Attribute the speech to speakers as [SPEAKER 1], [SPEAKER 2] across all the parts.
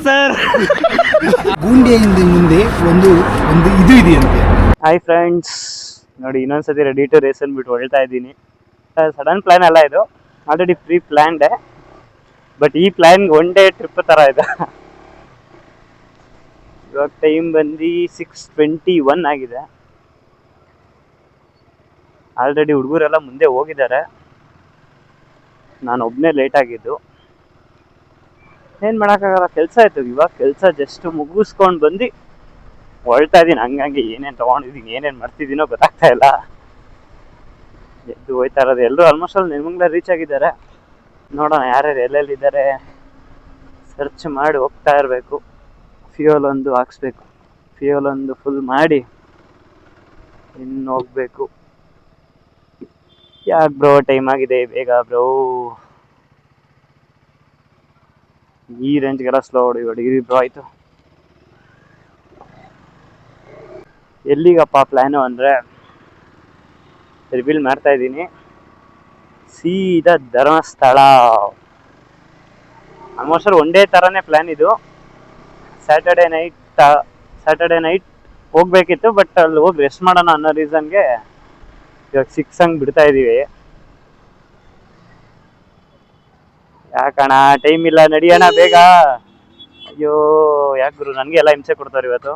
[SPEAKER 1] Sir
[SPEAKER 2] ಗುಂಡಿಯಿಂದ ಮುಂದೆ ಒಂದು ಒಂದು ಇದು ಇದೆಯಂತೆ.
[SPEAKER 1] ಹಾಯ್ ಫ್ರೆಂಡ್ಸ್, ನೋಡಿ ಇನ್ನೊಂದ್ಸತಿ ರೆಡಿ ಟು ರೇಸ್ ಅಂದ್ಬಿಟ್ಟು ಹೊಳ್ತಾ ಇದ್ದೀನಿ. ಸಡನ್ ಪ್ಲಾನ್ ಅಲ್ಲ ಇದು, ಆಲ್ರೆಡಿ ಪ್ರೀ ಪ್ಲಾನ್ಡ್. ಬಟ್ ಈ ಪ್ಲಾನ್ ಒನ್ ಡೇ ಟ್ರಿಪ್ ತರ ಇದೆ. ಇವಾಗ ಟೈಮ್ ಬಂದು 6:21 ಆಗಿದೆ. ಆಲ್ರೆಡಿ ಹುಡುಗರೆಲ್ಲ ಮುಂದೆ ಹೋಗಿದ್ದಾರೆ, ನಾನು ಒಬ್ಬನೇ ಲೇಟ್ ಆಗಿದ್ದು. ಏನು ಮಾಡೋಕ್ಕಾಗಲ್ಲ, ಕೆಲಸ ಆಯ್ತು. ಇವಾಗ ಕೆಲಸ ಜಸ್ಟ್ ಮುಗಿಸ್ಕೊಂಡು ಬಂದು ಹೊಳ್ತಾ ಇದ್ದೀನಿ. ಹಂಗಂಗೆ ಏನೇನು ತೊಗೊಂಡಿದ್ದೀನಿ, ಏನೇನು ಮಾಡ್ತಿದ್ದೀನೋ ಗೊತ್ತಾಗ್ತಾ ಇಲ್ಲ. ಎದ್ದು ಹೋಯ್ತಾ ಇರೋದು. ಎಲ್ಲರೂ ಆಲ್ಮೋಸ್ಟ್ ಅಲ್ಲಿ ನೆಲಮಂಗಲ ರೀಚ್ ಆಗಿದ್ದಾರೆ. ನೋಡೋಣ ಯಾರ್ಯಾರು ಎಲ್ಲೆಲ್ಲಿದ್ದಾರೆ, ಸರ್ಚ್ ಮಾಡಿ ಹೋಗ್ತಾ ಇರಬೇಕು. ಫ್ಯೂಯಲ್ ಒಂದು ಹಾಕ್ಸ್ಬೇಕು, ಫ್ಯೂಯಲ್ ಒಂದು ಫುಲ್ ಮಾಡಿ ಇನ್ನು ಹೋಗ್ಬೇಕು. ಯಾಕೆ ಬ್ರೋ ಟೈಮ್ ಆಗಿದೆ, ಬೇಗ ಬ್ರೋ. ಈ ರೇಂಜ್ಗೆಲ್ಲ ಸ್ಲೋ ಹೊಡಿರಿ ಬ್ರೋ. ಆಯಿತು, ಎಲ್ಲಿಗಪ್ಪ ಪ್ಲ್ಯಾನು ಅಂದರೆ ರಿವೀಲ್ ಮಾಡ್ತಾ ಇದ್ದೀನಿ. ಸೀದಾ ಧರ್ಮಸ್ಥಳ. ಆಲ್ಮೋಸ್ಟ್ ಒನ್ ಡೇ ಥರನೇ ಪ್ಲ್ಯಾನ್ ಇದು. ಸ್ಯಾಟರ್ಡೇ ನೈಟ್ ಹೋಗ್ಬೇಕಿತ್ತು, ಬಟ್ ಅಲ್ಲಿ ಹೋಗಿ ರೆಸ್ಟ್ ಮಾಡೋಣ ಅನ್ನೋ ರೀಸನ್ಗೆ ಇವಾಗ 6 ಹಂಗೆ ಬಿಡ್ತಾ ಇದ್ದೀವಿ. ಯಾಕಣ್ಣ ಟೈಮ್ ಇಲ್ಲ, ನಡಿಯೋಣ ಬೇಗ. ಅಯ್ಯೋ ಯಾಕೆ ಗುರು, ನನಗೆ ಎಲ್ಲ ಹಿಂಸೆ ಕೊಡ್ತಾರೆ ಇವತ್ತು.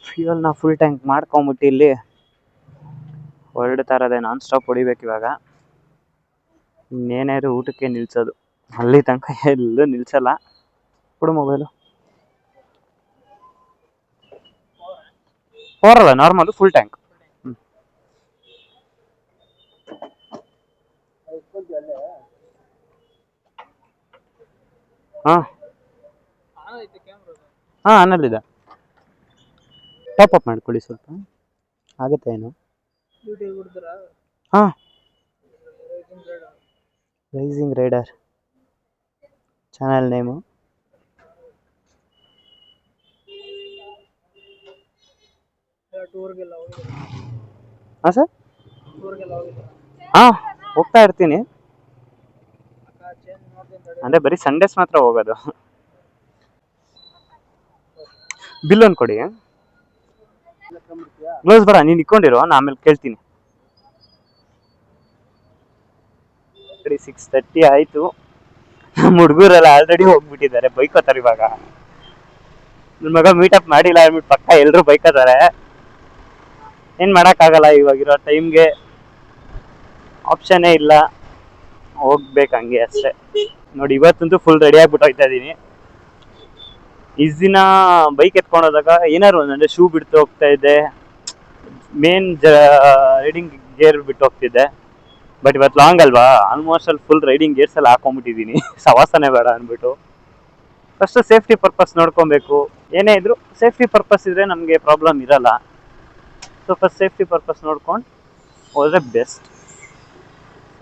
[SPEAKER 1] ಫ್ಯೂಯಲ್ನ ಫುಲ್ ಟ್ಯಾಂಕ್ ಮಾಡ್ಕೊಂಬಿಟ್ಟು ಇಲ್ಲಿ ಹೊರಡ್ತಾ ಇರೋದೆ. ನಾನ್ ಸ್ಟಾಪ್ ಹೊಡಿಬೇಕು ಇವಾಗ. ಇನ್ನೇನಾದ್ರು ಊಟಕ್ಕೆ ನಿಲ್ಸೋದು, ಅಲ್ಲಿ ತನಕ ಎಲ್ಲೂ ನಿಲ್ಸಲ್ಲ. ಕೊಡು ಮೊಬೈಲು. ಹೋರಲ್ಲ, ನಾರ್ಮಲ್ ಫುಲ್ ಟ್ಯಾಂಕ್. ಹಾಂ ಹಾಂ ಅನ್ನಲ್ಲಿದೆ. ಟಾಪ್ ಅಪ್ ಮಾಡ್ಕೊಳ್ಳಿ ಸ್ವಲ್ಪ, ಆಗುತ್ತೆ ಏನು. ಹಾಂ, ರೈಸಿಂಗ್ ರೈಡರ್ ಚಾನಲ್ ನೇಮು. ಹಾಂ ಸರ್, ಹಾಂ ಹೋಗ್ತಾ ಇರ್ತೀನಿ. ಅಂದರೆ ಬರೀ ಸಂಡೇಸ್ ಮಾತ್ರ ಹೋಗೋದು. ಬಿಲ್ ಒಂದು ಕೊಡಿ. ಗ್ಲೌಸ್ ಬೇಡ, ನೀನು ಇಟ್ಕೊಂಡಿರೋ, ನಾನು ಆಮೇಲೆ ಕೇಳ್ತೀನಿ. 6:30 ಆಯಿತು. ನಮ್ಮ ಹುಡುಗರೆಲ್ಲ ಆಲ್ರೆಡಿ ಹೋಗ್ಬಿಟ್ಟಿದ್ದಾರೆ, ಬೈಕೋತಾರೆ ಇವಾಗ. ನನ್ನ ಮಗ ಮೀಟಪ್ ಮಾಡಿಲ್ಲ ಅಂದ್ಬಿಟ್ಟು ಪಕ್ಕ ಎಲ್ಲರೂ ಬೈಕೋತಾರೆ. ಏನು ಮಾಡೋಕ್ಕಾಗಲ್ಲ, ಇವಾಗಿರೋ ಟೈಮ್ಗೆ ಆಪ್ಷನ್ನೇ ಇಲ್ಲ, ಹೋಗ್ಬೇಕು ಹಂಗೆ ಅಷ್ಟೇ. ನೋಡಿ ಇವತ್ತಂತೂ ಫುಲ್ ರೆಡಿ ಆಗ್ಬಿಟ್ಟು ಹೋಗ್ತಾ ಇದ್ದೀನಿ. ಇಷ್ಟು ದಿನ ಬೈಕ್ ಎತ್ಕೊಂಡು ಹೋದಾಗ ಏನಾರು ಒಂದಂದರೆ ಶೂ ಬಿಡ್ತು ಹೋಗ್ತಾ ಇದ್ದೆ, ಮೇನ್ ರೈಡಿಂಗ್ ಗೇರ್ ಬಿಟ್ಟು ಹೋಗ್ತಿದ್ದೆ. ಬಟ್ ಇವತ್ತು ಲಾಂಗ್ ಅಲ್ವಾ, ಆಲ್ಮೋಸ್ಟ್ ಅಲ್ಲಿ ಫುಲ್ ರೈಡಿಂಗ್ ಗೇರ್ಸ್ ಎಲ್ಲ ಹಾಕೊಂಡ್ಬಿಟ್ಟಿದ್ದೀನಿ, ಸವಾಸನೆ ಬೇಡ ಅಂದ್ಬಿಟ್ಟು. ಫಸ್ಟ್ ಸೇಫ್ಟಿ ಪರ್ಪಸ್ ನೋಡ್ಕೊಬೇಕು. ಏನೇ ಇದ್ರು ಸೇಫ್ಟಿ ಪರ್ಪಸ್ ಇದ್ರೆ ನಮಗೆ ಪ್ರಾಬ್ಲಮ್ ಇರಲ್ಲ. ಸೊ ಫಸ್ಟ್ ಸೇಫ್ಟಿ ಪರ್ಪಸ್ ನೋಡ್ಕೊಂಡು ಹೋದ್ರೆ ಬೆಸ್ಟ್.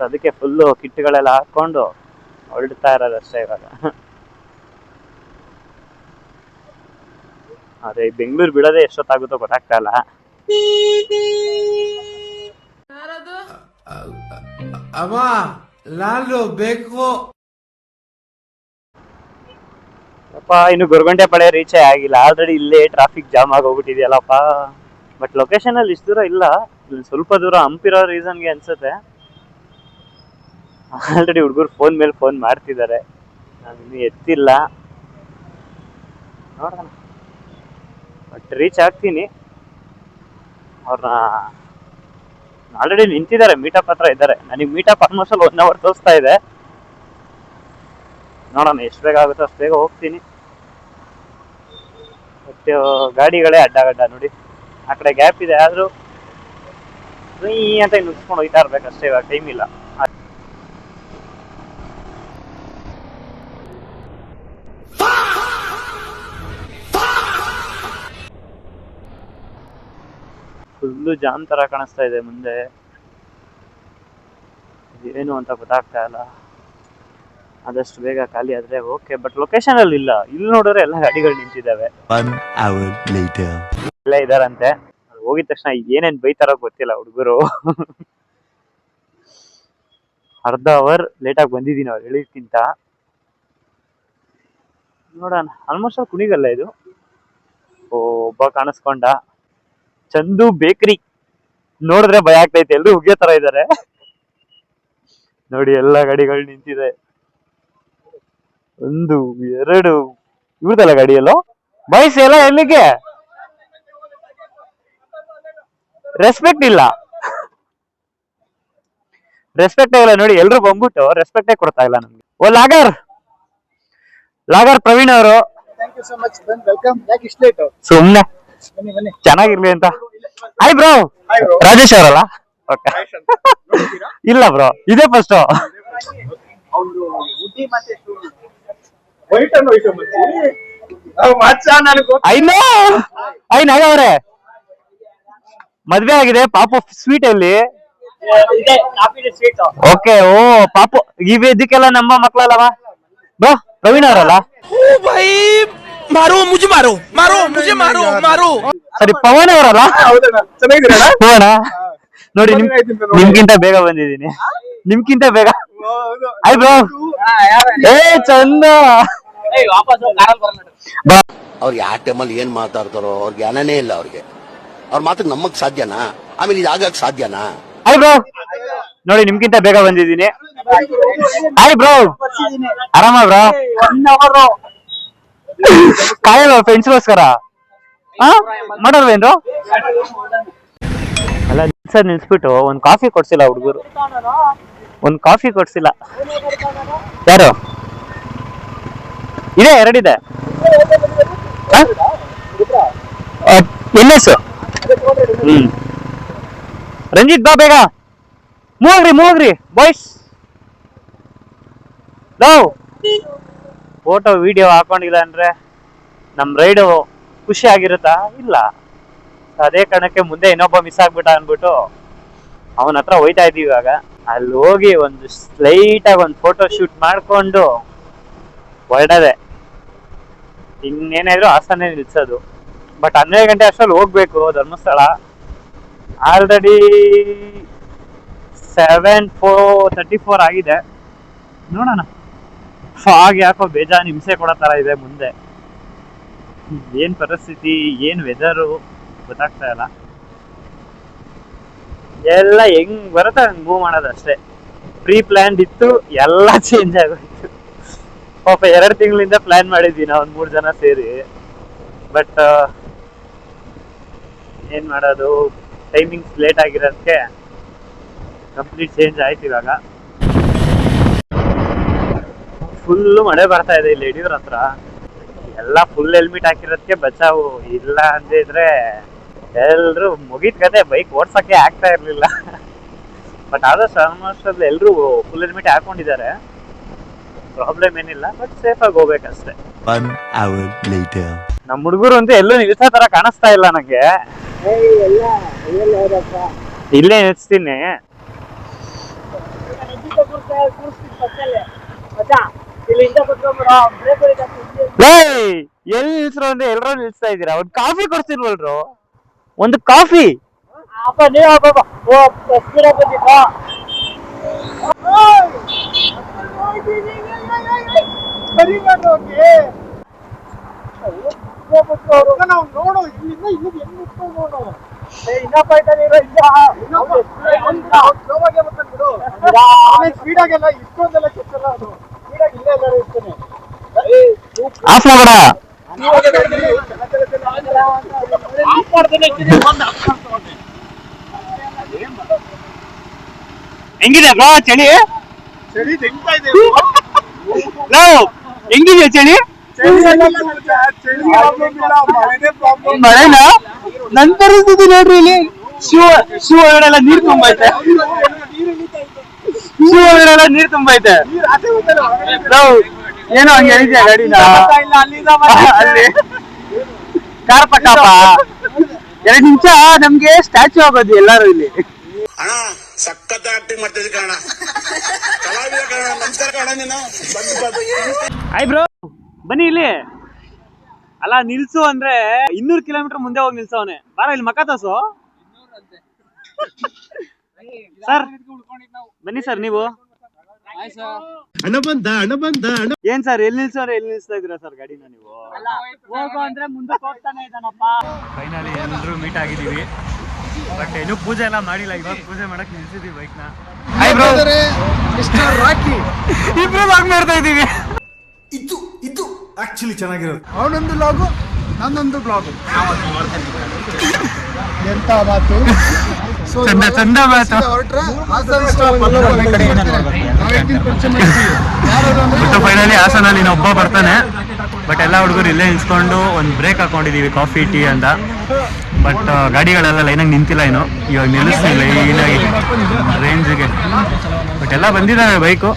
[SPEAKER 1] ಅದಕ್ಕೆ ಫುಲ್ಲು ಕಿಟ್ಗಳೆಲ್ಲ ಹಾಕ್ಕೊಂಡು ಹೊರಡ್ತಾ ಇರೋದಷ್ಟೇ ಇವಾಗ. ಅದೇ ಬೆಂಗಳೂರು ಬಿಡೋದೇ ಎಷ್ಟೊತ್ತಾಗುತ್ತೋ ಗೊತ್ತಾಗ್ತಾ ಇಲ್ಲ.
[SPEAKER 3] ಅಮ್ಮ ನಾನು ಬೇಕು.
[SPEAKER 1] ಅಪ್ಪ ಇನ್ನು ಗೊರಗೊಂಟೆಪಾಳ್ಯ ರೀಚೇ ಆಗಿಲ್ಲ, ಆಲ್ರೆಡಿ ಇಲ್ಲೇ ಟ್ರಾಫಿಕ್ ಜಾಮ್ ಆಗೋಗ್ಬಿಟ್ಟಿದೆಯಲ್ಲಪ್ಪ. ಬಟ್ ಲೊಕೇಶನ್ ಅಲ್ಲಿ ಇಷ್ಟು ದೂರ ಇಲ್ಲ, ಇಲ್ಲಿ ಸ್ವಲ್ಪ ದೂರ ಹಂಪಿರೋ ರೀಸನ್ಗೆ ಅನ್ಸುತ್ತೆ. ಆಲ್ರೆಡಿ ಹುಡುಗರು ಫೋನ್ ಮೇಲೆ ಫೋನ್ ಮಾಡ್ತಿದ್ದಾರೆ, ನಾನು ಇನ್ನೂ ಎತ್ತಿಲ್ಲ. ನೋಡೋಣ, ಬಟ್ ರೀಚ್ ಆಗ್ತೀನಿ. ಅವ್ರನ್ನ ಆಲ್ರೆಡಿ ನಿಂತಿದ್ದಾರೆ, ಮೀಟಪ್ ಹತ್ರ ಇದ್ದಾರೆ. ನನಗೆ ಮೀಟಪ್ ಆಲ್ಮೋಸ್ಟ್ ಅಲ್ಲಿ 1 hour ತೋರಿಸ್ತಾ ಇದೆ. ನೋಡೋಣ ಎಷ್ಟು ಬೇಗ ಆಗುತ್ತೋ ಅಷ್ಟು ಬೇಗ ಹೋಗ್ತೀನಿ. ಮತ್ತು ಗಾಡಿಗಳೇ ಅಡ್ಡ ನೋಡಿ, ಆ ಕಡೆ ಗ್ಯಾಪ್ ಇದೆ, ಆದರೂ ಅಂತ ನುಗ್ಸ್ಕೊಂಡು ಹೋಗ್ತಾ ಇರ್ಬೇಕಷ್ಟೇ. ಇವಾಗ ಟೈಮ್ ಇಲ್ಲ. ಫುಲ್ಲು ಜಾಮ್ ಥರ ಕಾಣಿಸ್ತಾ ಇದೆ ಮುಂದೆ, ಏನು ಅಂತ ಗೊತ್ತಾಗ್ತಾ ಇಲ್ಲ. ಆದಷ್ಟು ಬೇಗ ಖಾಲಿ ಆದ್ರೆ ಓಕೆ. ಬಟ್ ಲೊಕೇಶನ್ ಅಲ್ಲಿ ಇಲ್ಲ. ಇಲ್ಲಿ ನೋಡಿದ್ರೆ ಎಲ್ಲ ಗಾಡಿಗಳು ನಿಂತಿದ್ದಾವೆ. ಎಲ್ಲ ಇದಾರಂತೆ. ಹೋಗಿದ ತಕ್ಷಣ ಏನೇನ್ ಬೈತಾರೋ ಗೊತ್ತಿಲ್ಲ ಹುಡುಗರು. ಅರ್ಧ ಅವರ್ ಲೇಟ್ ಆಗಿ ಬಂದಿದ್ದೀನಿ ಅವ್ರು ಹೇಳಿದ್ಕಿಂತ. ನೋಡೋಣ. ಆಲ್ಮೋಸ್ಟ್ ಅಲ್ಲಿ ಕುಣಿಗಲ್ಲ ಇದು. ಒಬ್ಬ ಕಾಣಿಸ್ಕೊಂಡ. ಚಂದು ಬೇಕರಿ ನೋಡಿದ್ರೆ ಭಯ ಆಗ್ತೈತೆ. ಎಲ್ರು ಹುಗ್ಗೆ ತರ ಇದಾರೆ ನೋಡಿ. ಎಲ್ಲಾ ಗಾಡಿಗಳು ನಿಂತಿದೆ. 1 2 ಇವ್ರದಲ್ಲ ಗಾಡಿ ಎಲ್ಲೋ. ಬಾಯ್ಸ್ ಎಲ್ಲ ಎಲ್ಲಿಗೆ ರೆಸ್ಪೆಕ್ಟ್ ಇಲ್ಲ. ರೆಸ್ಪೆಕ್ಟ್ ಇಲ್ಲ ನೋಡಿ. ಎಲ್ರು ಬಂದ್ಬಿಟ್ಟು ರೆಸ್ಪೆಕ್ಟೇ ಕೊಡ್ತಾ ಇಲ್ಲ ನಮ್ಗೆ. ಓ ಲಾಗರ್ ಪ್ರವೀಣ್ ಅವರು
[SPEAKER 2] thank you so much. Welcome. ಯಾಕೆ ಇಷ್ಟ ಲೇಟ್?
[SPEAKER 1] ಸುಮ್ನೆ
[SPEAKER 2] ಬನ್ನಿ
[SPEAKER 1] ಚೆನ್ನಾಗಿರ್ಲಿ ಅಂತ. Hi bro. ರಾಜೇಶ್ ಅವರಲ್ಲ? ಇಲ್ಲ ಬ್ರೋ, ಇದೇ ಫಸ್ಟ್. ಅವ್ರೆ ಮದ್ವೆ ಆಗಿದೆ. ಪಾಪು ಸ್ವೀಟ್ ಅಲ್ಲಿ ಓಕೆ. ಓ ಪಾಪು ಇದಕ್ಕೆಲ್ಲ ನಮ್ಮ ಮಕ್ಳಲ್ಲವಾ ಬ್ರೋ? ಪ್ರವೀಣ್ ಅವರಲ್ಲ? ಸರಿ, ಪವನ್ ಅವರಲ್ಲ? ಪವನ ನೋಡಿ. ನಿಮ್ಗಿಂತ ಬೇಗ ಬಂದಿದ್ದೀನಿ. ನಿಮ್ಗಿಂತ ಬೇಗ. ಆಯ್ ಬ್ರೋ. ಏ ಚಂದ.
[SPEAKER 4] ಅವ್ರಿಗೆ ಆ ಟೈಮಲ್ಲಿ ಏನ್ ಮಾತಾಡ್ತಾರೋ ಅವ್ರಿಗೆ ಜ್ಞಾನನೇ ಇಲ್ಲ. ಅವ್ರ ಮಾತಕ್ಕೆ ನಮಗ್ ಸಾಧ್ಯನಾ? ಆಮೇಲೆ ಇದಾಗಕ್ ಸಾಧ್ಯನಾ?
[SPEAKER 1] ಆಯ್ ಬ್ರೋ ನೋಡಿ. ನಿಮ್ಗಿಂತ ಬೇಗ ಬಂದಿದ್ದೀನಿ. ಆಯ್ ಬ್ರೋ. ಆರಾಮ ಬ್ರೋ? ಕಾಯಲ್ವ ಫ್ರೆಂಡ್ಸ್ಗೋಸ್ಕರ ಮಾಡೋಲ್ವೇನ್ರು? ಅಲ್ಲ ನಿಲ್ಸ್ಬಿಟ್ಟು ಒಂದ್ ಕಾಫಿ ಕೊಡ್ಸಿಲ್ಲ ಹುಡುಗರು. ಒಂದ್ ಕಾಫಿ ಕೊಡ್ಸಿಲ್ಲ. ಯಾರು? ಇದೆ, 2 ಇದೆ. NS. ರಂಜಿತ್ ಬಾ ಬೇಗ. ಮೂಗ್ರಿ ಬಾಯ್ಸ್. ಫೋಟೋ ವಿಡಿಯೋ ಹಾಕೊಂಡಿಲ್ಲ ಅಂದ್ರೆ ನಮ್ ರೈಡು ಖುಷಿ ಆಗಿರುತ್ತಾ? ಇಲ್ಲ. ಅದೇ ಕಾರಣಕ್ಕೆ ಮುಂದೆ ಇನ್ನೊಬ್ಬ ಮಿಸ್ ಆಗ್ಬಿಟ್ಟ ಅನ್ಬಿಟ್ಟು ಅವನ ಹತ್ರ ಹೋಯ್ತಾ ಇದೀವಿ. ಇವಾಗ ಅಲ್ಲಿ ಹೋಗಿ ಒಂದು ಸ್ಲೈಟ್ ಆಗಿ ಒಂದು ಫೋಟೋ ಶೂಟ್ ಮಾಡ್ಕೊಂಡು ಹೊರಡದೆ. ಇನ್ನೇನಾದ್ರು ಹಾಸನ ನಿಲ್ಸೋದು. ಬಟ್ 12 ಗಂಟೆ ಅಷ್ಟರಲ್ಲಿ ಹೋಗ್ಬೇಕು ಧರ್ಮಸ್ಥಳ. ಆಲ್ರೆಡಿ 7:34 ಆಗಿದೆ. ನೋಡೋಣ. ಫಾಗ್ ಯಾಕೋ ಬೇಜಾನ್ ಹಿಂಸೆ ಕೊಡೋ ತರ ಇದೆ ಮುಂದೆ. ಏನ್ ಪರಿಸ್ಥಿತಿ, ಏನ್ ವೆದರು ಗೊತ್ತಾಗ್ತಾ ಇಲ್ಲ. ಎಲ್ಲ ಹೆಂಗ್ ಬರುತ್ತೆ ಹಂಗ್ ಮೂವ್ ಮಾಡೋದು ಅಷ್ಟೇ. ಪ್ರೀ ಪ್ಲಾನ್ಡ್ ಇತ್ತು, ಎಲ್ಲ ಚೇಂಜ್ ಆಗೋಯ್ತು. ಪಾಪ 2 ತಿಂಗಳಿಂದ ಪ್ಲಾನ್ ಮಾಡಿದ್ವಿ ನಾವು 3 ಜನ ಸೇರಿ. ಬಟ್ ಏನ್ ಮಾಡೋದು, ಟೈಮಿಂಗ್ಸ್ ಲೇಟ್ ಆಗಿರೋದಕ್ಕೆ ಕಂಪ್ಲೀಟ್ ಚೇಂಜ್ ಆಯ್ತು. ಇವಾಗ ಫುಲ್ ಮಳೆ ಬರ್ತಾ ಇದೆ ಇಲ್ಲಿ ಯಡಿಯೂರ್ ಹತ್ರ. ಎಲ್ಲ ಫುಲ್ ಹೆಲ್ಮೆಟ್ ಹಾಕಿರೋದಕ್ಕೆ ಬಚಾವು. ಇಲ್ಲ ಅಂದಿದ್ರೆ ಎಲ್ರು ಮುಗಿತ್ ಕತೆ. ಬೈಕ್ ಓಡ್ಸಕ್ಕೆ ಆಗ್ತಾ ಇರ್ಲಿಲ್ಲ. ಬಟ್ ಆದಷ್ಟು ಆಲ್ಮೋಸ್ಟ್ ಎಲ್ರು ಫುಲ್ ಹೆಲ್ಮೆಟ್ ಹಾಕೊಂಡಿದ್ದಾರೆ. ಪ್ರಾಬ್ಲಮ್ ಏನಿಲ್ಲ. ಬಟ್ ಸೇಫ್ ಆಗಿ ಹೋಗ್ಬೇಕಷ್ಟೇ. ನಮ್ ಹುಡುಗರು ಅಂತ ಎಲ್ಲೂ ನಿಲ್ಸೋ ತರ ಕಾಣಿಸ್ತಾ ಇಲ್ಲ ನಂಗೆ. ಇಲ್ಲೇ ನಿಲ್ಸ್ತೀನಿ. ಎಲ್ಲಿ ನಿಲ್ಸ್ರು ಅಂದ್ರೆ ಎಲ್ಲರೂ ನಿಲ್ಸ್ತಾ ಇದ್ದೀರಾ? ಒಂದ್ ಕಾಫಿ ಕೊಡ್ತಿರ್ವಲ್ರು? ಒಂದು ಕಾಫಿ.
[SPEAKER 2] ನೋಡು ಇಲ್ಲಿಂದ ನೋಡು. ಸ್ಪೀಡಾಗೆಲ್ಲ ಇಷ್ಟೊಂದೆಲ್ಲ ಕೆಚ್ಚಲ್ಲ. ಅದು ಸ್ಪೀಡಾಗಿ ಇಲ್ಲೇ ಎಲ್ಲರೂ ಇರ್ತಾನೆ.
[SPEAKER 1] ಆಫ್ ಮಾಡ. ಹೆಂಗಿದೆ ಬ್ರೋ ಚಳಿ?
[SPEAKER 2] ಚಳಿ ತೆಗ್ತಾ ಇದೆ.
[SPEAKER 1] ಹೆಂಗಿದೆ ಚಳಿ? ಮಳೆನ ನನ್ ಪರಿಸ್ಥಿತಿ ನೋಡ್ರಿ. ಇಲ್ಲಿ ಶೂ ಒಳಗಡೆಲ್ಲ ನೀರ್ ತುಂಬೈತೆ. ನೀರ್ ತುಂಬೈತೆ. ಏನೋ ಹಂಗೆ ಹೇಳಿದ್ಯಾ ಗಾಡಿನ? ಅಲ್ಲಿ ಕಾರ್ ಪಕ್ಕಪ್ಪ 2 ನಿಮಿಷ ನಮ್ಗೆ ಸ್ಟ್ಯಾಚು ಆಗೋದು ಎಲ್ಲಾರು ಇಲ್ಲಿ.
[SPEAKER 4] ಸಖತ್ ಆಕ್ಟಿಂಗ್ ಮಾಡ್ತಿದ್ದೆ ಕಣ ಕಲಾವಿದ ಕಣ ನಮಸ್ಕಾರ ಕಣ ನೀನು
[SPEAKER 1] ಆಯ್ ಬ್ರೋ ಬನ್ನಿ ಇಲ್ಲಿ. ಅಲ್ಲ ನಿಲ್ಸು ಅಂದ್ರೆ 200 ಕಿಲೋಮೀಟರ್ ಮುಂದೆ ಹೋಗಿ ನಿಲ್ಸವನೆ. ಬಾರ ಇಲ್ಲಿ ಮಕ ತೋರ್ಸು. ಸರ್ ಬನ್ನಿ ಸರ್ ನೀವು. ಏನ್ ಸರ್ ಎಲ್ಲಿ ನಿಲ್ಸ್ತಾ ಇದ್ದೀರಾ ಸರ್ ಗಾಡಿನ ನೀವು? ಹೋಗು ಅಂದ್ರೆ ಮುಂದಕ್ಕೆ ಹೋಗ್ತಾನೆ ಇದ್ದಾನಪ್ಪ. ಫೈನಲಿ ಎಲ್ಲರೂ ಮೀಟ್ ಆಗಿದೀವಿ. ಬಟ್ ಏನು ಪೂಜೆ ಎಲ್ಲ ಮಾಡಿಲ್ಲ. ಇವಾಗ ಪೂಜೆ ಮಾಡಕ್ ನಿಲ್ಸಿದೀವಿ ಬೈಕ್ ನ. ಇಬ್ರು ಲಾಗ್ ಮಾಡ್ತಾ ಇದೀವಿ.
[SPEAKER 5] ಇದು ಆಕ್ಚುಲಿ ಚೆನ್ನಾಗಿರೋದು.
[SPEAKER 2] ಅವನೊಂದು ಲಾಗು ನನ್ನೊಂದು ಬ್ಲಾಗು. ಎಂತ ಮಾತು
[SPEAKER 1] ಚಂದ ಮಾತು. ಫೈನಲಿ ಹಾಸನಲ್ಲಿ ಒಬ್ಬ ಬರ್ತಾನೆ. ಬಟ್ ಎಲ್ಲ ಹುಡುಗರು ಇಲ್ಲೇ ನಿಲ್ಸ್ಕೊಂಡು ಒಂದು ಬ್ರೇಕ್ ಹಾಕೊಂಡಿದೀವಿ ಕಾಫಿ ಟೀ ಅಂತ. ಬಟ್ ಗಾಡಿಗಳೆಲ್ಲ ಲೈನಾಗಿ ನಿಂತಿಲ್ಲ ಏನು. ಇವಾಗ ನಿಲ್ಲಿಸ್ತಿಲ್ಲ ಲೈನಾಗಿ ರೇಂಜ್ಗೆ. ಬಟ್ ಎಲ್ಲ ಬಂದಿದ್ದಾವೆ ಬೈಕು.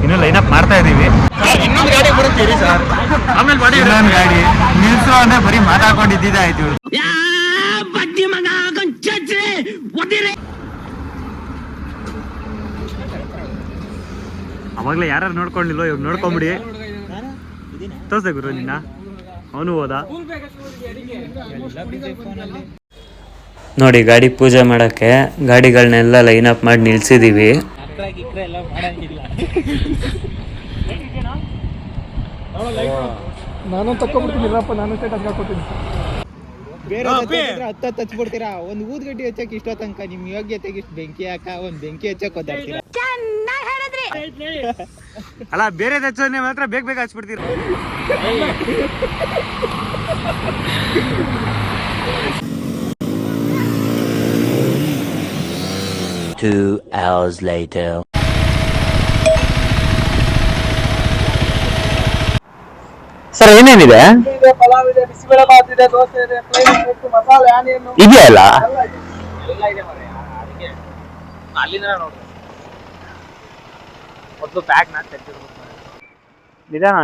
[SPEAKER 1] ಇನ್ನು ಲೈನ್ ಅಪ್ ಮಾಡ್ತಾ ಇದೀವಿ. ಇನ್ನೊಂದು ಗಾಡಿ ಬರುತ್ತೀರಿ ಸರ್. ಆಮೇಲೆ ಮಾಡಿ ಇನ್ನೊಂದು ಗಾಡಿ ನಿಲ್ಸು ಅಂದ್ರೆ ಬರೀ ಮಾತಾಡ್ಕೊಂಡಿದ್ದಿದೆ ಆಯ್ತು. ಅವಾಗ್ಲೇ ಯಾರು ನೋಡ್ಕೊಂಡಿಲ್ವೋ ಇವಾಗ ನೋಡ್ಕೊಂಬಿಡಿ. ತೋರ್ಸ ಗುರು ನಿನ್ನ. ಅವನು ಹೋದ ನೋಡಿ ಗಾಡಿ ಪೂಜೆ ಮಾಡಕ್ಕೆ. ಗಾಡಿಗಳನ್ನೆಲ್ಲ ಲೈನ್ ಅಪ್ ಮಾಡಿ ನಿಲ್ಸಿದೀವಿ.
[SPEAKER 2] ನಾನು ತಕ್ಕೊಬಿಡ್ತೀನಿಲ್ಲಪ್ಪ. ನಾನು ಹಾಕೊತೀನಿ.
[SPEAKER 6] ಬೇರೆ ಹತ್ತು ಹಚ್ಬಿಡ್ತೀರಾ. ಒಂದು ಊದ್ಗಡ್ಡಿ ಹಚ್ಚಕ್ ಇಷ್ಟ ತನಕ ನಿಮ್ ಯೋಗ್ಯತೆಗೆ ಇಷ್ಟು ಬೆಂಕಿ ಹಾಕ ಒಂದ್ ಬೆಂಕಿ ಹಚ್ಚಕ್ ಓದಾಡ್ತೀರಾ.
[SPEAKER 1] ಅಲ್ಲ ಬೇರೆ ಹಚ್ಚೋನೆ ಮಾತ್ರ ಬೇಗ ಹಚ್ಬಿಡ್ತೀರ.
[SPEAKER 7] Two hours later.
[SPEAKER 1] ಸರ್ ಏನೇನಿದೆ?
[SPEAKER 2] ಪಲಾವ್ ಇದೆ, ಬಿಸಿಬೇಳೆ ಬಾತ್ ಇದೆ, ದೋಸೆ ಇದೆ, ಪ್ಲೇನ್ ಮಸಾಲೆ ಆನಿಯನ್ನು
[SPEAKER 1] ಇದೆಯಲ್ಲ.
[SPEAKER 2] ಎಲ್ಲ ಇದೆ ಮರೆ. ಅದಕ್ಕೆ ಅಲ್ಲಿಂದ ನೋಡ್ರಿ ಮೊದಲು ಬ್ಯಾಗ್ ನಾ ತೆಗೆದಿರ್ಬೇಕು.
[SPEAKER 1] ನಿಧಾನ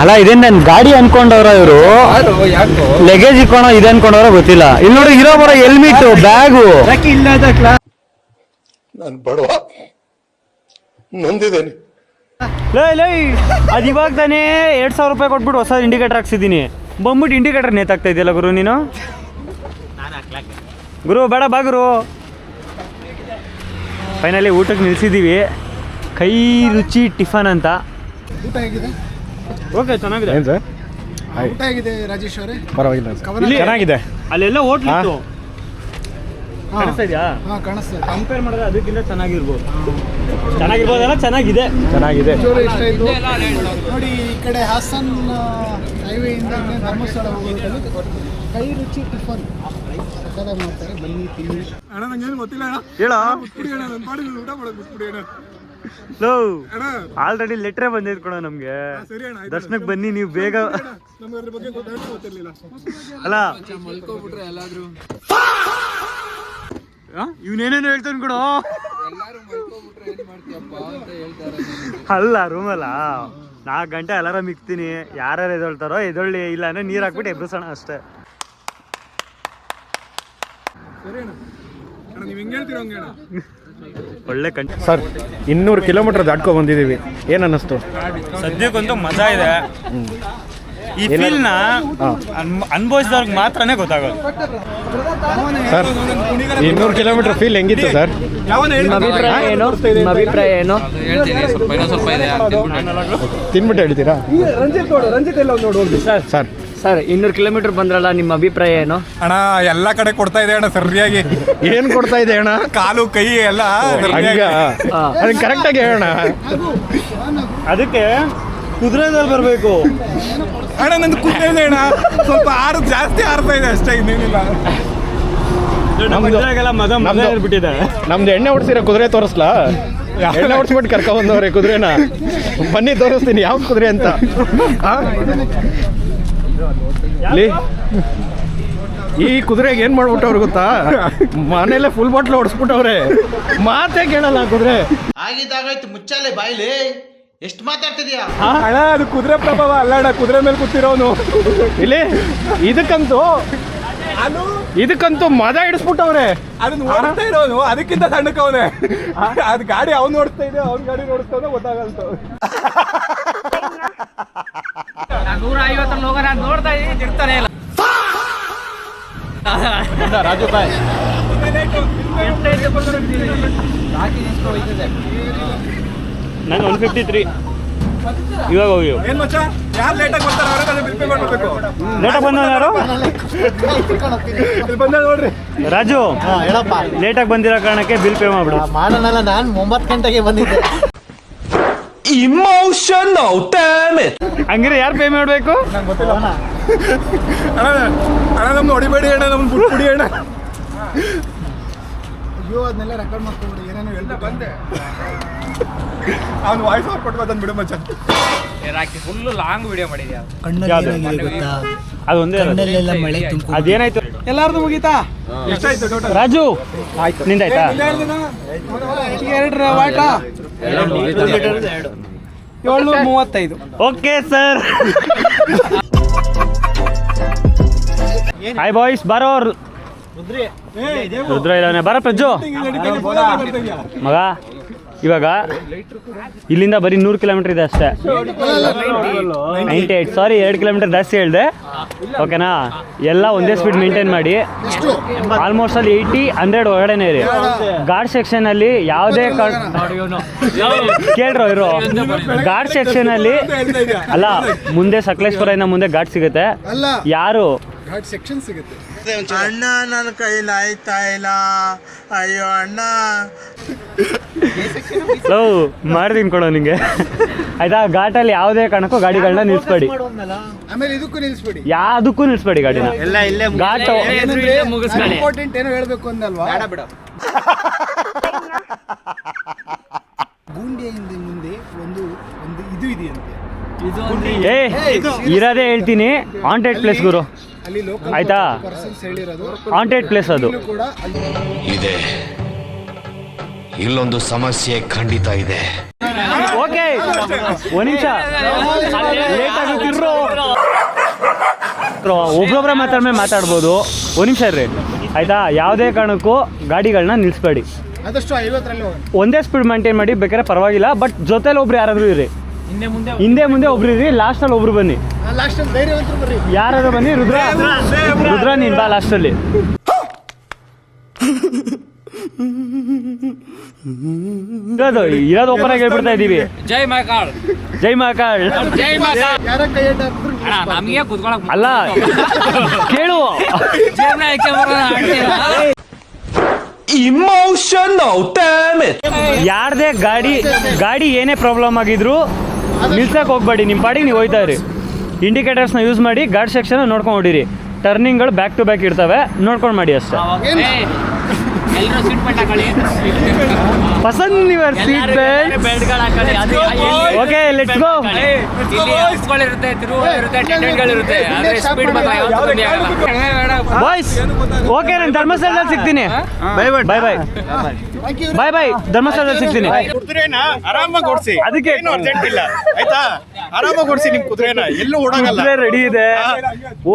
[SPEAKER 1] ಅಲ್ಲ ಇದೇನ್ ನನ್ ಗಾಡಿ ಅನ್ಕೊಂಡವ್ರ ಇವರು. ಲಗೇಜ್ ಇಕ್ಕೋಣ ಇದೆ ಅನ್ಕೊಂಡವ್ರ ಗೊತ್ತಿಲ್ಲ. ಇಲ್ಲಿ ನೋಡಿ ಇರೋ ಬರೋ ಹೆಲ್ಮೆಟ್ ಬ್ಯಾಗು
[SPEAKER 4] ನಾನು ಬಡವ ನೊಂದಿದ್ದೇನೆ.
[SPEAKER 1] ಲೈ ಅದ್ ಇವಾಗ ತಾನೇ 2000 ರೂಪಾಯಿ ಕೊಟ್ಬಿಟ್ಟು ಹೊಸ ಇಂಡಿಕೇಟರ್ ಹಾಕ್ಸಿದ್ದೀನಿ. ಬಂದ್ಬಿಟ್ಟು ಇಂಡಿಕೇಟರ್ ನೇತಾಕ್ತಾ ಇದೆಯಲ್ಲ ಗುರು ನೀನು. ಗುರು ಬೇಡ ಬಾ ಗುರು. ಫೈನಲಿ ಊಟಕ್ಕೆ ನಿಲ್ಸಿದ್ದೀವಿ. ಕೈ ರುಚಿ ಟಿಫನ್ ಅಂತ.
[SPEAKER 2] ಊಟ ಹೇಗಿದೆ?
[SPEAKER 1] ಓಕೆ ಚೆನ್ನಾಗಿದೆ.
[SPEAKER 2] ಊಟ ಹೇಗಿದೆ ರಾಜೇಶ್ ಅವರೇ?
[SPEAKER 5] ಪರವಾಗಿಲ್ಲ
[SPEAKER 1] ಚೆನ್ನಾಗಿದೆ. ಅಲ್ಲೆಲ್ಲ ಹೋಟ್ಲ್ ಇತ್ತು. ಕಾಣಿಸ್ತಾ ಇದೆಯಾ?
[SPEAKER 2] ಕಾಣಿಸ್ತದೆ.
[SPEAKER 1] ಕಂಪೇರ್ ಮಾಡಿದ್ರೆ ಅದಕ್ಕಿಂತ ಚೆನ್ನಾಗಿರ್ಬೋದಲ್ಲ. ಚೆನ್ನಾಗಿದೆ.
[SPEAKER 2] ಇಷ್ಟ ಆಯ್ತು ನೋಡಿ. ಈ ಕಡೆ ಹಾಸನ್ ಹೈವೇ ಇಂದ ಧರ್ಮಸ್ಥಳ ಹೋಗೋದು ಕೈ ರುಚಿ ಟಿಫನ್ ಸಕ್ಕದಾಗಿ ಮಾಡ್ತಾರೆ. ಬನ್ನಿ ತಿನ್ನಿ. ಅಣ್ಣ ನಂಗೇನು ಗೊತ್ತಿಲ್ಲ ಅಣ್ಣ.
[SPEAKER 1] ಹೇಳ
[SPEAKER 2] ಬಿಟ್ಬಿಡಿ ಅಣ್ಣ. ನನ್ನ ಪಾಡಿಗೆ ಊಟ ಮಾಡೋದು ಬಿಟ್ಬಿಡಿ ಅಣ್ಣ.
[SPEAKER 1] ಆಲ್ರೆಡಿ ಲೆಟ್ರೇ ಬಂದಿದ್ ಕೊಡ ನಮ್ಗೆ. ದರ್ಶನಕ್ಕೆ ಬನ್ನಿ ನೀವು ಬೇಗ.
[SPEAKER 2] ನಮ್ಗೆ ಅದ್ರ ಬಗ್ಗೆ ಗೊತ್ತಿರ್ಲಿಲ್ಲ.
[SPEAKER 1] ಅಲ್ಲ ಇವನೇನೇನು ಹೇಳ್ತಾನೆ ಕೊಡು. ಅಲ್ಲ ರೂಮಲ್ಲ 4 ಗಂಟೆ ಅಲಾರಾಮ್ ಇಕ್ತೀನಿ. ಯಾರ್ಯಾರು ಎದೊಳ್ತಾರೋ ಎದೊಳ್ಳಿ, ಇಲ್ಲ ಅಂದ್ರೆ ನೀರ್ ಹಾಕ್ಬಿಟ್ಟು ಎಬ್ಬಿಸೋಣ ಅಷ್ಟೇ. ಒಳ್ಳೆ ಕಂಟ
[SPEAKER 5] ಸರ್. 200 ಕಿಲೋಮೀಟರ್ ದಾಟ್ಕೊ ಬಂದಿದ್ದೀವಿ. ಏನ್ ಅನ್ನಿಸ್ತು?
[SPEAKER 1] ಸದ್ಯಕ್ಕಂತೂ ಮಜಾ ಇದೆ. ಈ ಫೀಲ್ ನ ಅನುಭವಿಸಿದವ್ರಿಗೆ ಮಾತ್ರನೇ ಗೊತ್ತಾಗೋದು.
[SPEAKER 5] ಸರ್ 200 ಕಿಲೋಮೀಟರ್ ಫೀಲ್ ಹೆಂಗಿತ್ತು ಸರ್?
[SPEAKER 1] ಅಭಿಪ್ರಾಯ ಏನು?
[SPEAKER 5] ತಿನ್ಬಿಟ್ಟು ಹೇಳ್ತೀರಾ?
[SPEAKER 2] ರಂಜಿತ್ ಎಲ್ಲ ನೋಡಿ
[SPEAKER 5] ಸರ್
[SPEAKER 1] 200 ಕಿಲೋಮೀಟರ್ ಬಂದ್ರಲ್ಲ, ನಿಮ್ಮ ಅಭಿಪ್ರಾಯ ಏನು?
[SPEAKER 8] ಅಣ್ಣ ಎಲ್ಲಾ ಕಡೆ ಕೊಡ್ತಾ ಇದೆ ಅಣ್ಣ ಸರಿಯಾಗಿ.
[SPEAKER 5] ಏನ್ ಕೊಡ್ತಾ ಇದೆ ಅಣ್ಣ?
[SPEAKER 8] ಕಾಲು ಕೈ ಎಲ್ಲ
[SPEAKER 5] ಕರೆಕ್ಟ್ ಆಗಿ ಹೇಳೋಣ.
[SPEAKER 1] ಅದಕ್ಕೆ ಕುದುರೆದಲ್ಲಿ ಬರ್ಬೇಕು
[SPEAKER 8] ಅಣ್ಣ. ನಂದು ಕುದುರೆ ಇದೆ ಅಣ್ಣ. ಸ್ವಲ್ಪ ಜಾಸ್ತಿ ಆರ್ತಾ ಇದೆ ಅಷ್ಟೇ, ಇನ್ನೇನಿಲ್ಲ.
[SPEAKER 5] ನಮ್ದು ಎಣ್ಣೆ ಹೊಡ್ಸಿರೋ ಕುದುರೆ ತೋರಿಸ್ಲಾ? ಎಣ್ಣೆ ಹೊಡ್ಸ್ಬಿಟ್ಟು ಕರ್ಕೊ ಬಂದವ್ರೆ ಕುದುರೆನ. ಬನ್ನಿ ತೋರಿಸ್ತೀನಿ ಯಾವ ಕುದುರೆ ಅಂತ. ಈ ಕುದುರೆಗೆ ಏನ್ ಮಾಡ್ಬಿಟ್ಟವ್ರು ಗೊತ್ತಾ? ಮನೇಲೆ ಫುಲ್ ಬಾಟ್ಲ್ ಹೊಡ್ಸ್ಬಿಟ್ಟವ್ರೆ. ಮಾತೇ ಕೇಳಲ್ಲ ಕುದುರೆ.
[SPEAKER 6] ಆಗಿದ್ದಾಗಾಯ್ತು, ಮುಚ್ಚಾಲೆ ಬಾಯ್ಲಿ. ಎಷ್ಟು ಮಾತಾಡ್ತಿದ್ಯಾ?
[SPEAKER 8] ಅಣ್ಣ ಅದು ಕುದುರೆ ಪ್ರಭಾವ ಅಲ್ಲ ಅಣ್ಣ, ಕುದುರೆ ಮೇಲೆ ಕೂತಿರೋನು
[SPEAKER 5] ಇಲ್ಲಿ ಇದಕ್ಕಂತೂ ಮದ ಹಿಡಿಸ್ಬಿಟ್ಟವ್ರೆ.
[SPEAKER 8] ಅದನ್ನ ಓಡಿಸ್ತಾ ಇರೋನು, ಅದಕ್ಕಿಂತ ಸಣ್ಣಕ್ಕವನೇ. ಅದ್ ಗಾಡಿ ಅವ್ನು ಓಡಿಸ್ತಾ ಇದೆ, ಅವ್ನ ಗಾಡಿ ಓಡಿಸ್ತಾನೆ ಗೊತ್ತಾಗಲ್ತು.
[SPEAKER 6] 150 ಹೋಗ ನಾನು ನೋಡ್ತಾ ಇದ್ದೀನಿ, ತಿರ್ತಾನೆ ಇಲ್ಲ.
[SPEAKER 5] ರಾಜು ಬಾಯ್
[SPEAKER 1] ನಾನು 153 ಇವಾಗ ಹೋಗಿ.
[SPEAKER 8] ಏನ್ ಮಚ್ಚ, ಯಾರು ಲೇಟಾಗಿ ಬರ್ತಾರೆ ಅವರೇ ನಾನು ಬಿಲ್ ಪೇ ಮಾಡ್ಬೇಕು.
[SPEAKER 1] ಲೇಟಾಗಿ ಬಂದ ಯಾರು?
[SPEAKER 8] ಇಲ್ಲಿ ಬಂದ ನೋಡ್ರಿ
[SPEAKER 1] ರಾಜು,
[SPEAKER 2] ಹೇಳಪ್ಪ.
[SPEAKER 1] ಲೇಟಾಗಿ ಬಂದಿರೋ ಕಾರಣಕ್ಕೆ ಬಿಲ್ ಪೇ ಮಾಡ್ಬಿಡು.
[SPEAKER 2] ಮಾಡೋಣಲ್ಲ, ನಾನು 9 ಗಂಟೆಗೆ ಬಂದಿದ್ದೆ.
[SPEAKER 1] ಹಂಗಿದ್ರೆ ಯಾರು ಪೇ ಮಾಡಬೇಕು?
[SPEAKER 8] ನಂಗೆ ಗೊತ್ತಿಲ್ಲ ಅಣ್ಣ. ನಮ್ದು ಹೊಡಿಬೇಡಿ ಅಣ್ಣ, ನಮ್ದು ಬಿಟ್ಬಿಡಿ ಅಣ್ಣ.
[SPEAKER 2] ಅಯ್ಯೋ ಅದನ್ನೆಲ್ಲ ರೆಕಾರ್ಡ್ ಮಾಡ್ಕೊಬಿಡಿ, ಏನೇನೋ ಹೇಳ್ತಾ ಬಂದೆ.
[SPEAKER 8] ಅವ್ನು ವಾಯ್ಸ್ ಆಫ್ ಕೊಟ್ಟು ಅದನ್ನ ಬಿಡು ಮಚ್ಚ.
[SPEAKER 6] ಫುಲ್ ಲಾಂಗ್ ವಿಡಿಯೋ ಮಾಡಿದ್ಯಾ?
[SPEAKER 2] ಕಣ್ಣಲ್ಲಿ ಏನಾಗಿದೆ ಗೊತ್ತಾ?
[SPEAKER 1] ಅದು ಒಂದೇ
[SPEAKER 2] ಕಣ್ಣಲ್ಲೆಲ್ಲ ಮಳೆ ತುಂಬ.
[SPEAKER 1] ಅದೇನಾಯ್ತು?
[SPEAKER 2] ಎಲ್ಲಾರ್ದು ಮುಗೀತಾ?
[SPEAKER 8] ಎಷ್ಟಾಯ್ತು ಟೋಟಲ್?
[SPEAKER 1] ರಾಜು ನಿಂದಾಯ್ತಾ?
[SPEAKER 2] 2 ವಾಟ 735.
[SPEAKER 1] Okay sir. ಹಾಯ್ ಬಾಯ್ಸ್, ಬರೋ ರುದ್ರ ಇಲ್ಲವನೇ, ಬರ ಪ್ರಜ್ಜು ಮಗ. ಇವಾಗ ಇಲ್ಲಿಂದ ಬರೀ 100 ಕಿಲೋಮೀಟರ್ ಇದೆ ಅಷ್ಟೇ. 98, ಸಾರಿ 2 ಕಿಲೋಮೀಟರ್ ಜಾಸ್ತಿ ಹೇಳಿದೆ. ಓಕೆನಾ? ಎಲ್ಲ ಒಂದೇ ಸ್ಪೀಡ್ ಮೇಂಟೈನ್ ಮಾಡಿ. ಆಲ್ಮೋಸ್ಟ್ ಅಲ್ಲಿ 80-100 ಒಳಗಡೆನೇ ಇರಿ. ಗಾರ್ಡ್ ಸೆಕ್ಷನ್ ಅಲ್ಲಿ ಯಾವುದೇ ಕೇಳ್ರೋ ಇರೋ ಗಾರ್ಡ್ ಸೆಕ್ಷನ್ ಅಲ್ಲಿ ಅಲ್ಲ, ಮುಂದೆ ಸಕಲೇಶ್ಪುರದಿಂದ ಮುಂದೆ ಗಾರ್ಡ್ ಸಿಗುತ್ತೆ. ಯಾರು
[SPEAKER 2] ಸೆಕ್ಷನ್ ಸಿಗುತ್ತೆ.
[SPEAKER 3] ಅಣ್ಣ ನನ್ನ ಕೈಲಿ ಆಯ್ತಾ ಇಲ್ಲ, ಅಯ್ಯೋ ಅಣ್ಣ.
[SPEAKER 1] ಲವ್ ಮಾಡ್ತೀನಿ ಕೊಡೋ ನಿಂಗೆ, ಆಯ್ತಾ? ಘಾಟಲ್ಲಿ ಯಾವುದೇ ಕಾರಣಕ್ಕೂ ಗಾಡಿಗಳನ್ನ ನಿಲ್ಸ್ಬೇಡಿ.
[SPEAKER 2] ಆಮೇಲೆ ಇದಕ್ಕೂ ನಿಲ್ಸ್ಬೇಡಿ,
[SPEAKER 1] ಯಾವುದಕ್ಕೂ ನಿಲ್ಸ್ಬೇಡಿ ಗಾಡಿನ. ಘಾಟು
[SPEAKER 2] ಇಂಪಾರ್ಟೆಂಟ್ ಏನೋ ಹೇಳ್ಬೇಕು ಅಂದಲ್ವಾ? ಬೂಂಡಿಯಿಂದ ಮುಂದೆ ಒಂದು ಇದು ಇದೆಯಂತೆ.
[SPEAKER 1] ಇರೋದೇ ಹೇಳ್ತೀನಿ, ಹಾಂಟೆಡ್ ಪ್ಲೇಸ್ ಗುರು,
[SPEAKER 2] ಅಲ್ಲಿ ಲೋಕಲ್
[SPEAKER 1] ಆಯ್ತಾ?
[SPEAKER 2] ಪರ್ಸನ್ಸ್ ಹೇಳಿರೋದು
[SPEAKER 1] ಹಾಂಟೆಡ್ ಪ್ಲೇಸ್ ಅದು.
[SPEAKER 2] ಕೂಡ
[SPEAKER 9] ಇದೆ, ಇಲ್ಲೊಂದು ಸಮಸ್ಯೆ ಖಂಡಿತ ಇದೆ.
[SPEAKER 1] ಓಕೆ, ಒಂದ್ ನಿಮಿಷ ಲೇಟ್ ಆಗುತ್ತಿರೋ, ಒಬ್ಬೊಬ್ಬರ ಮಾತಾಡ್ಬೋದು. ಒಂದ್ ನಿಮಿಷ ಇರ್ರಿ ಆಯ್ತಾ? ಯಾವುದೇ ಕಾರಣಕ್ಕೂ ಗಾಡಿಗಳನ್ನ ನಿಲ್ಸ್ಬೇಡಿ.
[SPEAKER 2] ಆದಷ್ಟು 50ರಲ್ಲಿ
[SPEAKER 1] ಒಂದೇ ಸ್ಪೀಡ್ ಮೇಂಟೈನ್ ಮಾಡಿ, ಬೇಕಾದ್ರೆ ಪರವಾಗಿಲ್ಲ. ಬಟ್ ಜೊತೆಲಿ ಒಬ್ರು ಯಾರಾದ್ರೂ ಇರಿ, ಹಿಂದೆ ಮುಂದೆ ಒಬ್ರು ಇರಿ, ಲಾಸ್ಟಲ್ಲಿ ಒಬ್ರು ಬನ್ನಿ.
[SPEAKER 2] ಲಾಸ್ಟ್ ಧೈರ್ಯವಂತರು ಬರ್ರಿ,
[SPEAKER 1] ಯಾರಾದ್ರೂ ಬನ್ನಿ. ರುದ್ರ ನೀನ್ ಬಾ ಲಾಸ್ಟಲ್ಲಿ. ಇರೋದು ಓಪನ್ ಆಗಿ ಹೇಳ್ಬಿಡ್ತಾ ಇದೀವಿ.
[SPEAKER 6] ಜೈ ಮಹಾಕಾಳ್,
[SPEAKER 1] ಜೈ ಮಹಾಕಾಳ್.
[SPEAKER 6] ಜೈ ಮಹಾಕಾಳ್.
[SPEAKER 2] ಯಾರ ಕೈ ಹಾಕಿದ್ರು
[SPEAKER 6] ನಮಗೆ ಕುತ್ಕೊಳಕ್
[SPEAKER 1] ಅಲ್ಲ ಕೇಳು, ಯಾರ್ದೇ ಗಾಡಿ ಏನೇ ಪ್ರಾಬ್ಲಮ್ ಆಗಿದ್ರು ನಿಲ್ಸಕ್ ಹೋಗ್ಬೇಡಿ, ನಿಮ್ಮ ಪಾಡಿಗೆ ನೀವು ಹೋಯ್ತಾ ಇರಿ. ಇಂಡಿಕೇಟರ್ಸ್ನ ಯೂಸ್ ಮಾಡಿ ಗಾರ್ಡ್ ಸೆಕ್ಷನ್ ನೋಡ್ಕೊಂಡು ಹೊಡೀರಿ. ಟರ್ನಿಂಗ್ಗಳು ಬ್ಯಾಕ್ ಟು ಬ್ಯಾಕ್ ಇರ್ತವೆ, ನೋಡ್ಕೊಂಡು ಮಾಡಿ ಅಷ್ಟೇ.
[SPEAKER 6] ಎಲ್ಲರೂ ಸೀಟ್ ಬೆಲ್ಟ್ ಹಾಕೊಳ್ಳಿ.
[SPEAKER 1] ಪಸಂದ್ your seat belt. Okay, let's go.
[SPEAKER 6] ಇರುತ್ತೆ, ತಿರುವುಗಳಿರುತ್ತೆ, ಟೆಂಟ್ಗಳಿರುತ್ತೆ, ಆದ್ರೆ ಸ್ಪೀಡ್ ಮಾತ್ರ ಯಾವತ್ತೂ ಕಮ್ಮಿ ಆಗಲ್ಲ.
[SPEAKER 1] ಬಾಯ್ಸ್ ಓಕೆ, ನಾನು ಧರ್ಮಸ್ಥಳದಲ್ಲಿ ಸಿಗ್ತೀನಿ. ಬಾಯ್ ಬಾಯ್ ಬಾಯ್ ಬಾಯ್ ಬಾಯ್. ಧರ್ಮಸ್ಥಳದಲ್ಲಿ ಸಿಗ್ತೀನಿ.
[SPEAKER 5] ಕುದುರೆನ ಆರಾಮಾಗಿ ಓಡಿಸಿ,
[SPEAKER 1] ಅದಕ್ಕೆ
[SPEAKER 5] ಏನು ಅರ್ಜೆಂಟ್ ಇಲ್ಲ ಆಯ್ತಾ? ಆರಾಮಾಗಿ ಓಡಿಸಿ ನಿಮ್ ಕುದುರೆನ, ಎಲ್ಲೂ ಓಡಾಗಲ್ಲ.
[SPEAKER 1] ರೆಡಿ ಇದೆ,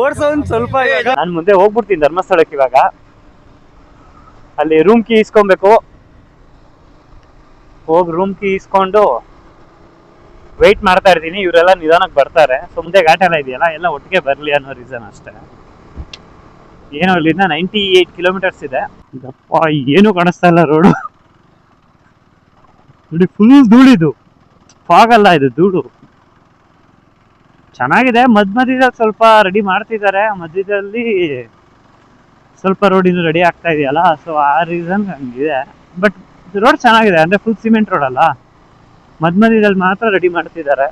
[SPEAKER 1] ಓಡ್ಸೋ ಒಂದ್ ಸ್ವಲ್ಪ. ನಾನು ಮುಂದೆ ಹೋಗ್ಬಿಡ್ತೀನಿ ಧರ್ಮಸ್ಥಳಕ್ಕೆ. ಇವಾಗ ಅಲ್ಲಿ ರೂಮ್ ಕೀ ಇಸ್ಕೊಬೇಕು. ಹೋಗಿ ರೂಮ್ ಕೀ ಇಸ್ಕೊಂಡು ವೆಯ್ಟ್ ಮಾಡ್ತಾ ಇರ್ತೀನಿ. ಇವರೆಲ್ಲ ನಿಧಾನಕ್ಕೆ ಬರ್ತಾರೆ. ಸೊ ಮುಂದೆ ಘಾಟ್ ಎಲ್ಲ ಇದೆಯಲ್ಲ, ಎಲ್ಲ ಒಟ್ಟಿಗೆ ಬರಲಿ ಅನ್ನೋ ರೀಸನ್ ಅಷ್ಟೇ. ಏನೋ ಇಲ್ಲಿಂದ 98 ಕಿಲೋಮೀಟರ್ಸ್ ಇದೆ. ಯಪ್ಪ, ಏನು ಕಾಣಿಸ್ತಾ ಇಲ್ಲ ರೋಡು. ನೋಡಿ, ಫುಲ್ ಧೂಳಿದು. ಫಾಗ್ ಅಲ್ಲ, ಇದು ಧೂಳು. ಚೆನ್ನಾಗಿದೆ. ಮಧ್ಯದಲ್ಲಿ ಸ್ವಲ್ಪ ರೆಡಿ ಮಾಡ್ತಿದ್ದಾರೆ. ಮಧ್ಯದಲ್ಲಿ ಸ್ವಲ್ಪ ರೋಡ್ ಇನ್ನು ರೆಡಿ ಆಗ್ತಾ ಇದೆಯಲ್ಲ, ಸೊ ಆ ರೀಸನ್ ಹಂಗಿದೆ. ಬಟ್ ರೋಡ್ ಚೆನ್ನಾಗಿದೆ, ಅಂದ್ರೆ ಫುಲ್ ಸಿಮೆಂಟ್ ರೋಡ್ ಅಲ್ಲ, ಮಧ್ಯದಲ್ಲಿ ಮಾತ್ರ ರೆಡಿ ಮಾಡ್ತಿದ್ದಾರೆ.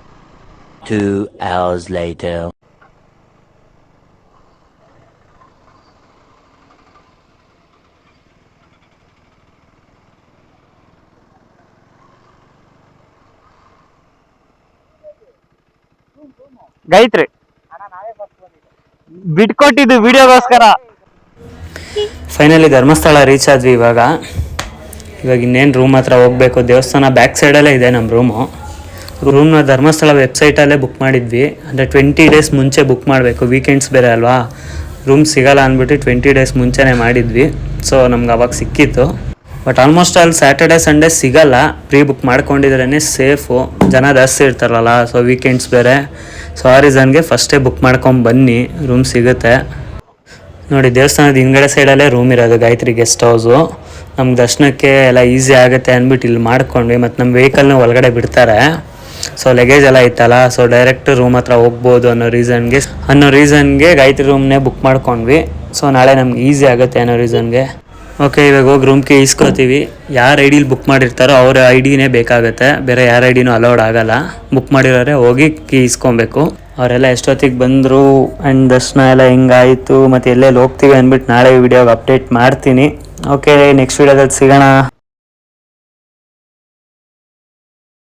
[SPEAKER 7] 2 hours later.
[SPEAKER 1] ಗಾಯತ್ರಿ ಬಿಟ್ಕೊಟ್ಟಿದ್ದು ವಿಡಿಯೋಗೋಸ್ಕರ. ಫೈನಲಿ ಧರ್ಮಸ್ಥಳ ರೀಚ್ ಆದ್ವಿ. ಇವಾಗ ಇನ್ನೇನು ರೂಮ್ ಹತ್ರ ಹೋಗ್ಬೇಕು. ದೇವಸ್ಥಾನ ಬ್ಯಾಕ್ ಸೈಡಲ್ಲೇ ಇದೆ ನಮ್ಮ ರೂಮು. ರೂಮ್ನ ಧರ್ಮಸ್ಥಳ ವೆಬ್ಸೈಟಲ್ಲೇ ಬುಕ್ ಮಾಡಿದ್ವಿ. ಅಂದರೆ 20 ಡೇಸ್ ಮುಂಚೆ ಬುಕ್ ಮಾಡಬೇಕು, ವೀಕೆಂಡ್ಸ್ ಬೇರೆ ಅಲ್ವಾ, ರೂಮ್ ಸಿಗಲ್ಲ ಅಂದ್ಬಿಟ್ಟು 20 ಡೇಸ್ ಮುಂಚೆನೇ ಮಾಡಿದ್ವಿ. ಸೊ ನಮ್ಗೆ ಅವಾಗ ಸಿಕ್ಕಿತ್ತು. ಬಟ್ ಆಲ್ಮೋಸ್ಟ್ ಅಲ್ಲಿ ಸ್ಯಾಟರ್ಡೆ ಸಂಡೇ ಸಿಗಲ್ಲ, ಪ್ರೀ ಬುಕ್ ಮಾಡ್ಕೊಂಡಿದ್ರೇ ಸೇಫು, ಜನ ಜಾಸ್ತಿ ಇರ್ತಾರಲ್ಲ. ಸೊ ವೀಕೆಂಡ್ಸ್ ಬೇರೆ, ಸೊ ಆ ರೀಸನ್ಗೆ ಫಸ್ಟೇ ಬುಕ್ ಮಾಡ್ಕೊಂಡು ಬನ್ನಿ, ರೂಮ್ ಸಿಗುತ್ತೆ. ನೋಡಿ ದೇವಸ್ಥಾನದ ಹಿಂದ್ಗಡೆ ಸೈಡಲ್ಲೇ ರೂಮ್ ಇರೋದು, ಗಾಯತ್ರಿ ಗೆಸ್ಟ್ ಹೌಸು. ನಮ್ಗೆ ದರ್ಶನಕ್ಕೆ ಎಲ್ಲ ಈಸಿ ಆಗುತ್ತೆ ಅಂದ್ಬಿಟ್ಟು ಇಲ್ಲಿ ಮಾಡ್ಕೊಂಡ್ವಿ. ಮತ್ತು ನಮ್ಮ ವೆಹಿಕಲ್ನ ಒಳಗಡೆ ಬಿಡ್ತಾರೆ. ಸೊ ಲಗೇಜ್ ಎಲ್ಲ ಇತ್ತಲ್ಲ, ಸೊ ಡೈರೆಕ್ಟ್ ರೂಮ್ ಹತ್ರ ಹೋಗ್ಬೋದು ಅನ್ನೋ ರೀಸನ್ಗೆ ಗಾಯತ್ರಿ ರೂಮ್ನೇ ಬುಕ್ ಮಾಡ್ಕೊಂಡ್ವಿ. ಸೊ ನಾಳೆ ನಮ್ಗೆ ಈಸಿ ಆಗುತ್ತೆ ಅನ್ನೋ ರೀಸನ್ಗೆ. ಓಕೆ, ಇವಾಗ ಹೋಗಿ ರೂಮ್ ಕೀ ಇಸ್ಕೊತೀವಿ. ಯಾರು ಐಡಿಲಿ ಬುಕ್ ಮಾಡಿರ್ತಾರೋ ಅವ್ರ ಐಡಿನೇ ಬೇಕಾಗುತ್ತೆ, ಬೇರೆ ಯಾರ ಐಡಿನೂ ಅಲೌಡ್ ಆಗಲ್ಲ. ಬುಕ್ ಮಾಡಿರೋರೆ ಹೋಗಿ ಕೀ ಇಸ್ಕೊಬೇಕು. ಅವರೆಲ್ಲ ಎಷ್ಟೊತ್ತಿಗೆ ಬಂದರು ಆ್ಯಂಡ್ ದರ್ಶನ ಎಲ್ಲ ಹೆಂಗಾಯಿತು ಮತ್ತು ಎಲ್ಲೆಲ್ಲಿ ಹೋಗ್ತೀವಿ ಅಂದ್ಬಿಟ್ಟು ನಾಳೆ ವಿಡಿಯೋಗೆ ಅಪ್ಡೇಟ್ ಮಾಡ್ತೀನಿ. ಓಕೆ, ನೆಕ್ಸ್ಟ್ ವಿಡಿಯೋದಲ್ಲಿ ಸಿಗೋಣ.